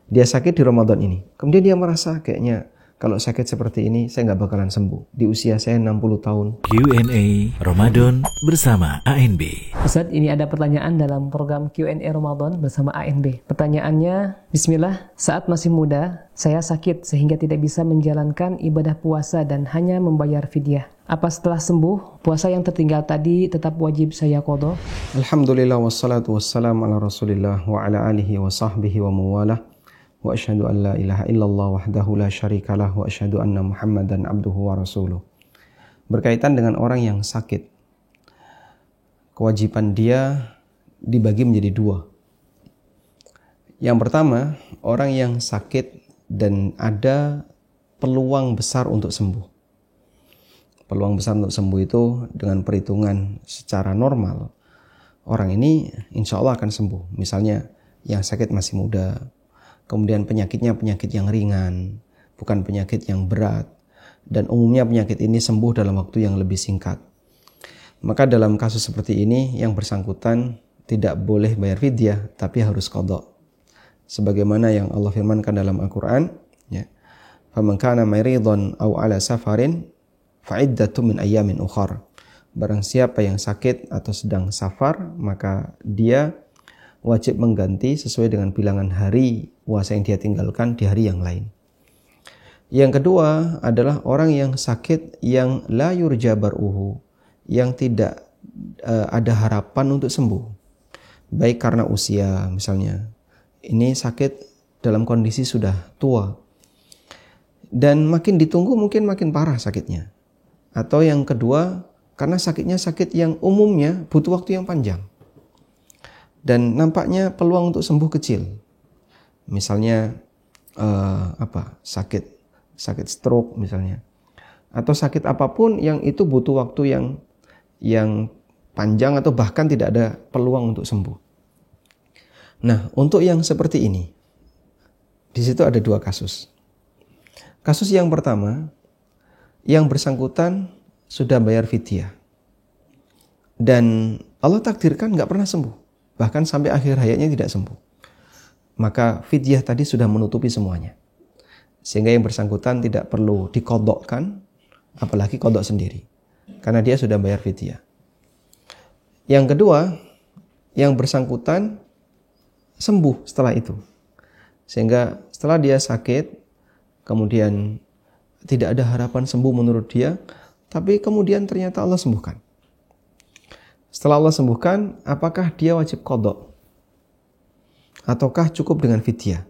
Dia sakit di Ramadan ini. Kemudian dia merasa kayaknya kalau sakit seperti ini saya nggak bakalan sembuh. Di usia saya 60 tahun. Q&A Ramadan bersama ANB. Ustadz, ini ada pertanyaan dalam program Q&A Ramadan bersama ANB. Pertanyaannya, Bismillah, saat masih muda, saya sakit sehingga tidak bisa menjalankan ibadah puasa dan hanya membayar fidyah. Apa setelah sembuh, puasa yang tertinggal tadi tetap wajib saya qadha? Alhamdulillah wassalatu wassalamu ala Rasulillah wa ala alihi wa sahbihi wa mawalah. Wa asyhadu an la ilaha illallah wahdahu la syarikalah wa asyhadu anna Muhammadan abduhu wa rasuluh. Berkaitan dengan orang yang sakit, kewajiban dia dibagi menjadi dua. Yang pertama, orang yang sakit dan ada peluang besar untuk sembuh. Peluang besar untuk sembuh itu dengan perhitungan secara normal, orang ini insya Allah akan sembuh. Misalnya yang sakit masih muda, kemudian penyakitnya penyakit yang ringan, bukan penyakit yang berat, dan umumnya penyakit ini sembuh dalam waktu yang lebih singkat. Maka dalam kasus seperti ini yang bersangkutan tidak boleh bayar fidyah, tapi harus qadha. Sebagaimana yang Allah firmankan dalam Al-Quran, ya, faman kana maridan aw ala safarin fa'iddatun min ayyamin ukhar. Barang siapa yang sakit atau sedang safar, maka dia wajib mengganti sesuai dengan bilangan hari puasa yang dia tinggalkan di hari yang lain. Yang kedua adalah orang yang sakit yang la yurja bar'uhu, yang tidak ada harapan untuk sembuh. Baik karena usia misalnya, ini sakit dalam kondisi sudah tua, dan makin ditunggu mungkin makin parah sakitnya. Atau yang kedua, karena sakitnya sakit yang umumnya butuh waktu yang panjang, dan nampaknya peluang untuk sembuh kecil. Misalnya sakit stroke misalnya, atau sakit apapun yang itu butuh waktu yang panjang atau bahkan tidak ada peluang untuk sembuh. Nah, untuk yang seperti ini, di situ ada dua kasus. Kasus yang pertama, yang bersangkutan sudah bayar fidyah dan Allah takdirkan nggak pernah sembuh, bahkan sampai akhir hayatnya tidak sembuh. Maka fidyah tadi sudah menutupi semuanya, sehingga yang bersangkutan tidak perlu diqadhakan, apalagi qadha sendiri, karena dia sudah bayar fidyah. Yang kedua, yang bersangkutan sembuh setelah itu, sehingga setelah dia sakit, kemudian tidak ada harapan sembuh menurut dia, tapi kemudian ternyata Allah sembuhkan. Setelah Allah sembuhkan, apakah dia wajib qadha ataukah cukup dengan fidyah?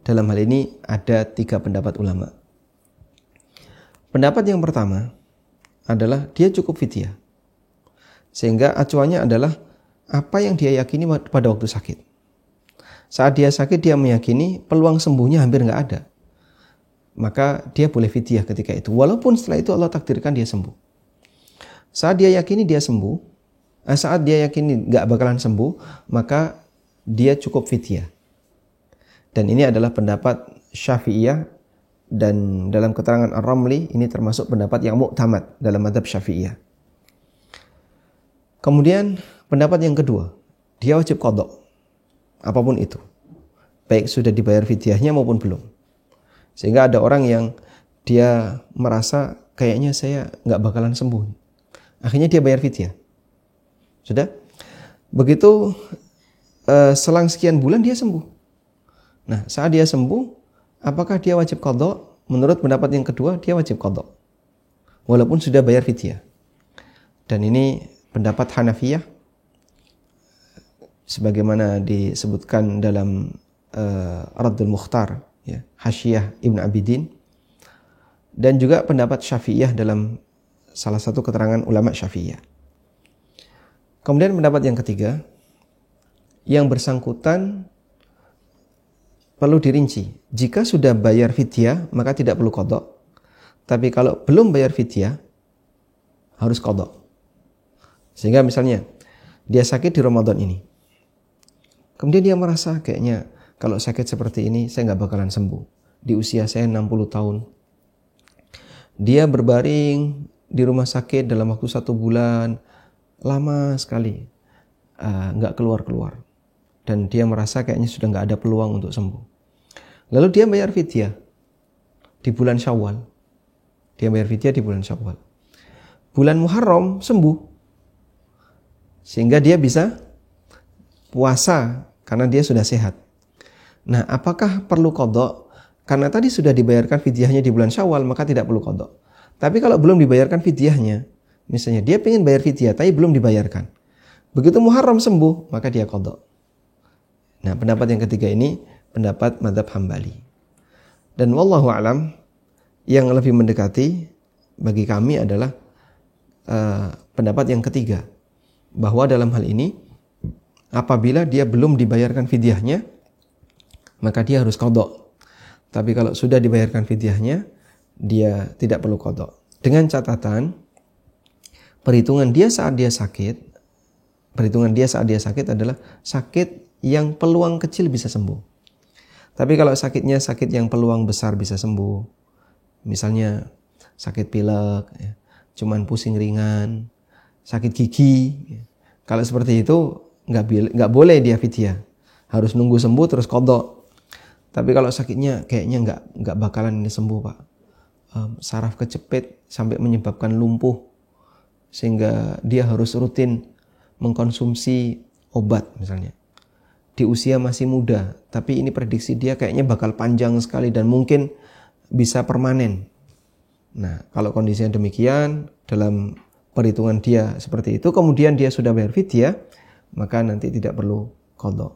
Dalam hal ini ada 3 pendapat ulama. Pendapat yang pertama adalah dia cukup fidyah, sehingga acuannya adalah apa yang dia yakini pada waktu sakit. Saat dia sakit, dia meyakini peluang sembuhnya hampir nggak ada, maka dia boleh fidyah ketika itu, walaupun setelah itu Allah takdirkan dia sembuh. Saat dia yakini dia sembuh, saat dia yakini nggak bakalan sembuh, maka dia cukup fidyah. Dan ini adalah pendapat Syafi'iyah, dan dalam keterangan Ar-Ramli ini termasuk pendapat yang mu'tamad dalam mazhab Syafi'iyah. Kemudian pendapat yang kedua, dia wajib qadha apapun itu, baik sudah dibayar fidyahnya maupun belum. Sehingga ada orang yang dia merasa kayaknya saya nggak bakalan sembuh, akhirnya dia bayar fidyah. Sudah begitu, selang sekian bulan dia sembuh. Nah, saat dia sembuh, apakah dia wajib qadha? Menurut pendapat yang kedua, dia wajib qadha walaupun sudah bayar fidyah. Dan ini pendapat Hanafiyah, sebagaimana disebutkan dalam Raddul Mukhtar, ya, Hasyiyah Ibn Abidin, dan juga pendapat Syafi'iyah dalam salah satu keterangan ulama Syafi'iyah. Kemudian pendapat yang ketiga, yang bersangkutan perlu dirinci. Jika sudah bayar fidyah, maka tidak perlu qadha. Tapi kalau belum bayar fidyah, harus qadha. Sehingga misalnya dia sakit di Ramadan ini, kemudian dia merasa kayaknya kalau sakit seperti ini saya nggak bakalan sembuh. Di usia saya 60 tahun. Dia berbaring di rumah sakit dalam waktu 1 bulan, lama sekali, nggak keluar-keluar. Dan dia merasa kayaknya sudah nggak ada peluang untuk sembuh. Lalu dia bayar fidyah di bulan Syawal. Dia bayar fidyah di bulan Syawal. Bulan Muharram sembuh. Sehingga dia bisa puasa karena dia sudah sehat. Nah, apakah perlu qadha? Karena tadi sudah dibayarkan fidyahnya di bulan Syawal, maka tidak perlu qadha. Tapi kalau belum dibayarkan fidyahnya, misalnya dia ingin bayar fidyah tapi belum dibayarkan. Begitu Muharram sembuh, maka dia qadha. Nah, pendapat yang ketiga ini pendapat mazhab Hambali. Dan wallahu alam, yang lebih mendekati bagi kami adalah pendapat yang ketiga, bahwa dalam hal ini apabila dia belum dibayarkan fidyahnya, maka dia harus qadha. Tapi kalau sudah dibayarkan fidyahnya, dia tidak perlu qadha. Dengan catatan perhitungan dia saat dia sakit adalah sakit yang peluang kecil bisa sembuh. Tapi kalau sakitnya sakit yang peluang besar bisa sembuh, misalnya sakit pilek, cuman pusing ringan, sakit gigi, kalau seperti itu nggak boleh dia fidyah, harus nunggu sembuh terus qadha. Tapi kalau sakitnya kayaknya nggak bakalan ini sembuh, Pak, saraf kecepit sampai menyebabkan lumpuh, sehingga dia harus rutin mengkonsumsi obat misalnya. Di usia masih muda, tapi ini prediksi dia kayaknya bakal panjang sekali dan mungkin bisa permanen. Nah, kalau kondisinya demikian, dalam perhitungan dia seperti itu, kemudian dia sudah bayar fidyah, maka nanti tidak perlu qadha.